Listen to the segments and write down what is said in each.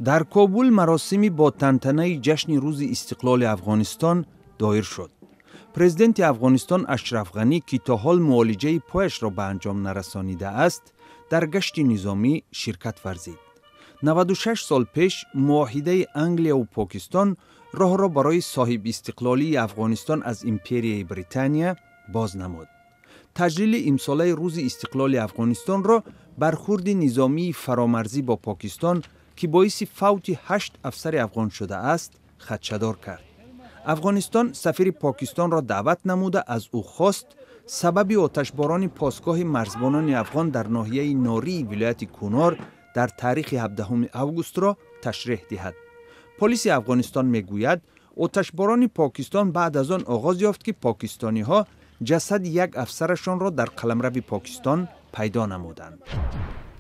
در کابل مراسمی با تنتنه جشن روز استقلال افغانستان دایر شد. پرزیدنت افغانستان اشرف غنی که تا حال معالجه پایش را به انجام نرسانیده است، در گشت نظامی شرکت ورزید. 96 سال پیش معاهده انگلیا و پاکستان راه را برای صاحب استقلالی افغانستان از امپریای بریتانیا باز نمود. تجلیل امساله روز استقلال افغانستان را برخورد نظامی فرامرزی با پاکستان که باعث فوت 8 افسر افغان شده است خدشه‌دار کرد. افغانستان سفیر پاکستان را دعوت نموده از او خواست سبب آتشباران پاسگاه مرزبانان افغان در ناحیه ناری ولایت کنار در تاریخ 17 اوگوست را تشریح دهد. پلیس افغانستان میگوید آتشباران پاکستان بعد از آن آغاز یافت که پاکستانی ها جسد یک افسرشان را در قلمرو پاکستان پیدا نمودند.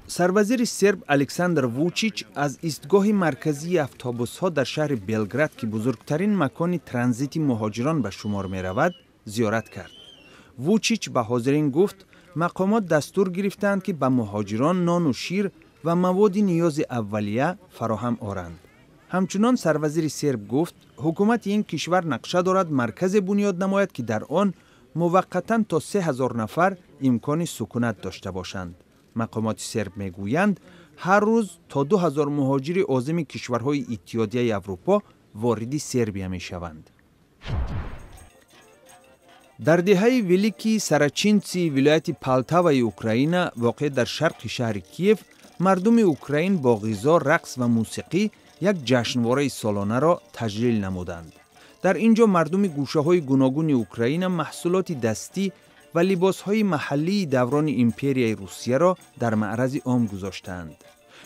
سروزیر سرب الکساندر ووچیچ از ایستگاه مرکزی اتوبوس ها در شهر بلگراد که بزرگترین مکان ترانزیت مهاجران به شمار می رود زیارت کرد. ووچیچ به حاضرین گفت مقامات دستور گرفتند که به مهاجران نان و شیر و مواد نیاز اولیه فراهم آورند. همچنان سروزیر سرب گفت حکومت این کشور نقشه دارد مرکز بنیاد نماید که در آن موقتا تا 3000 نفر امکان سکونت داشته باشند. مقامات سرب میگویند هر روز تا 2000 مهاجر عازم کشورهای اتحادیه اروپا وارد سربیا می شوند. در دهه ولیکی سرچینسی ولایت پالتاوای اوکراین واقع در شرق شهر کیف، مردم اوکراین با غذا، رقص و موسیقی یک جشنواره سالانه را تجلیل نمودند. در اینجا مردم گوشه‌های گوناگون اوکراین محصولات دستی و لباس‌های محلی دوران امپریای روسیه را در معرض عام گذاشتند.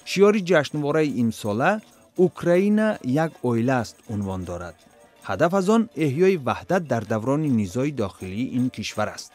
شعار جشنواره امساله اوکراین یک عائله است عنوان دارد. هدف از آن احیای وحدت در دوران نزاع داخلی این کشور است.